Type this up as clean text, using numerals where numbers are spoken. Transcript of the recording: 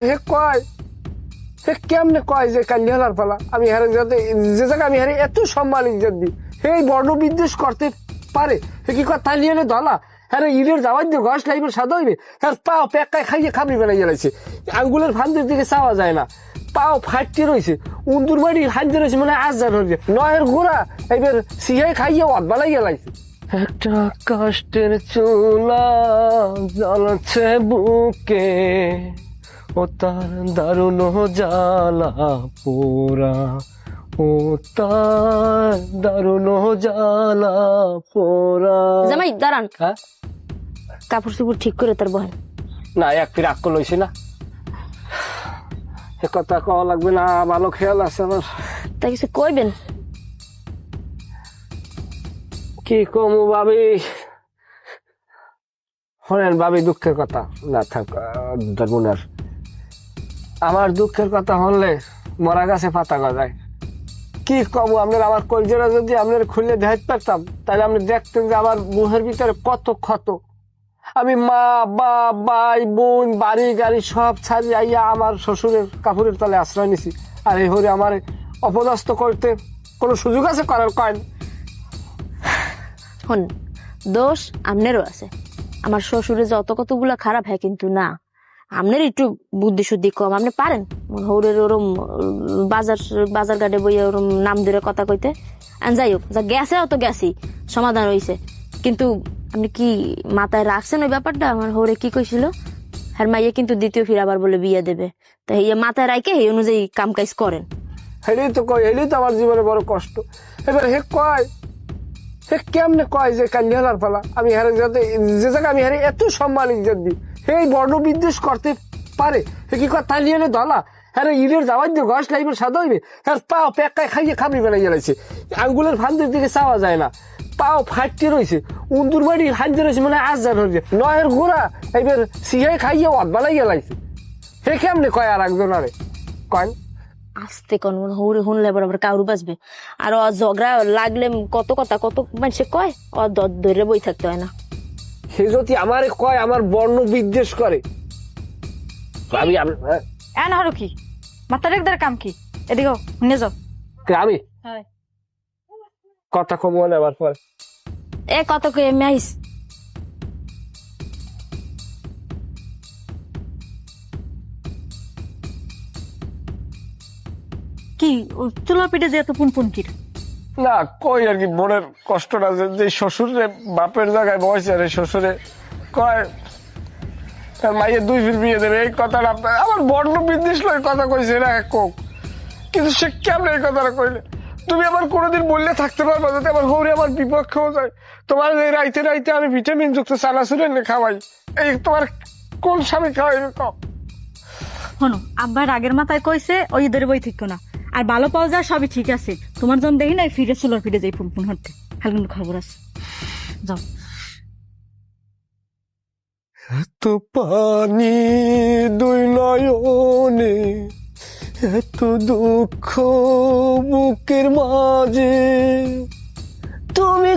হে কয় হে কেমনে কয় যে কালিয়ালার পালা আমি হারে যাতে যে জায়গা আমি হারে এত সম্মান ইজ্জত দিই হে বর্ণ বিদ্বেষ করতে পারে হে কি কয় তালিয়ানে ধলা হ্যাঁ ইটের যাওয়ার দিয়ে গস লাইবের সাদা হইবে হ্যাঁ পাও পেকায় খাইয়ে খাবি বেড়াই গেলাইছে আঙ্গুলের ফান্দের দিকে চাওয়া যায় না পাও ফাটতে রয়েছে উন্দুর বাড়ি হাঁটতে রয়েছে মানে আজ জান হয়েছে নয়ের ঘোড়া এবার সিহাই খাইয়ে অদবালাই গেলাইছে একটা কষ্টের চুলা জ্বলছে বুকে ও তার দারুণ জ্বালা পোড়া ও তার দারুণ জ্বালা পোড়া। জামাই দাঁড়ান, হ্যাঁ কাপড় চোপড় ঠিক করে তার বহেন। না এক ফির আক্ক লইছি না এ কথা কওয়া লাগবে না, ভালো খেয়াল আছে আমার। তা কিছু কইবেন? কি কমু ভাবি, শোনেন ভাবি দুঃখের কথা না থাক ধর্মনার আমার দুঃখের কথা হলে মরা গাছে পাতা গজায়। কি কমু আপনার, আমার কলজেরা যদি আপনার খুলে দেখাতে পারতাম তাহলে আপনি দেখতেন যে আমার মুহের ভিতরে কত ক্ষত। আমি মা বা ভাই বোন বাড়ি গাড়ি সব ছাড়িয়ে আইয়া আমার শ্বশুরের কাপড়ের তলে আশ্রয় নিছি, আর এই হরে আমার অপদস্থ করতে কোনো সুযোগ আছে করার কয়েন? হন, দোষ আমনেরও আছে। আমার শ্বশুরে যত কতগুলা খারাপ হয় কিন্তু না, আমনের একটু বুদ্ধি শুদ্ধি কম। আপনি পারেন হৌরের ওরম বাজার ঘাটে বইয়া ওরম নাম ধরে কথা কইতে। আর যাই হোক, যা গেছে অত গেছি, সমাধান হয়েছে। কিন্তু আপনি কি মাথায় রাখছেন ওই ব্যাপারটা? আমার হৌরে কি কইছিল, হ্যাঁ মাইয়া কিন্তু দ্বিতীয় ফির আবার বলে বিয়ে দেবে। তা এই মাথায় রাখে এই অনুযায়ী কাম কাজ করেন। হেলি তো কয়, হেলি তো আমার জীবনে বড় কষ্ট। এবার হে কয় হে কেমনে কয় যে কালিয়ালার পালা আমি হারে যাতে যে জায়গা আমি হারে এত সম্মান ইজ্জত দিই হে বর্ণ বিদ্বেষ করতে পারে হে কি কয় তালিয়ানে ধলা হ্যাঁ ইটের যাওয়ার দিয়ে গস লাইবের সাদা হইবে হ্যাঁ পাও পেকায় খাইয়ে খাবি বেড়াই গেলাইছে আঙ্গুলের ফান্দের দিকে চাওয়া যায় না পাও ফাটতে রয়েছে উন্দুর বাড়ি হাঁটতে রয়েছে মানে আজ জান হয়েছে নয়ের ঘোড়া এবার সিহাই খাইয়ে অদবালাই গেলাইছে। হে কেমনে কয় আর একজন আরে কয় আস্তে কোন হৌরে শুনলে বরাবর কাউরু বাঁচবে। আর ঝগড়া লাগলে কত কথা কত মানুষে কয়, ধরে বই থাকতে হয় না। সে যদি আমারে কয় আমার বর্ণ বিদ্বেষ করে আমি এন হরো কি মাথার একদার কাম কি? এদিকে শুনে যাও। আমি কথা কম হলে আবার পর এ কত কই আমি আইস। কি চুলা পিঠে যে এত পুনপুন কির? না কই আর কি মনের কষ্টটা যে শ্বশুরে বাপের জায়গায় বয়সে আর শ্বশুরে কয় তার মাইয়ের দুই ফির বিয়ে দেবে এই কথাটা আপনার আমার বর্ণ বিদ্বেষ লয় কথা কইছে না কোক, কিন্তু সে কেমন এই কথাটা কইলে তুমি আমার কোনোদিন বললে থাকতে পারবো যাতে আমার হৌরে আমার বিপক্ষেও যায়। তোমার এই রাইতে রাইতে আমি ভিটামিন যুক্ত চানাচুর এনে খাওয়াই, এই তোমার কোন স্বামী খাওয়াইবে কম? শোনো, আব্বার আগের মাথায় কইছে ওই ধরে বই ঠিক না, আর ভালো পাওয়া যায় সবই ঠিক আছে। তোমার জন দেখি না ফিরে চুলার পিঠে যাই পুনপুন হতে হাল কিন্তু খবর আছে। যাও। এত পানি দুই নয়নে এত দুঃখ বুকের মাঝে তুমি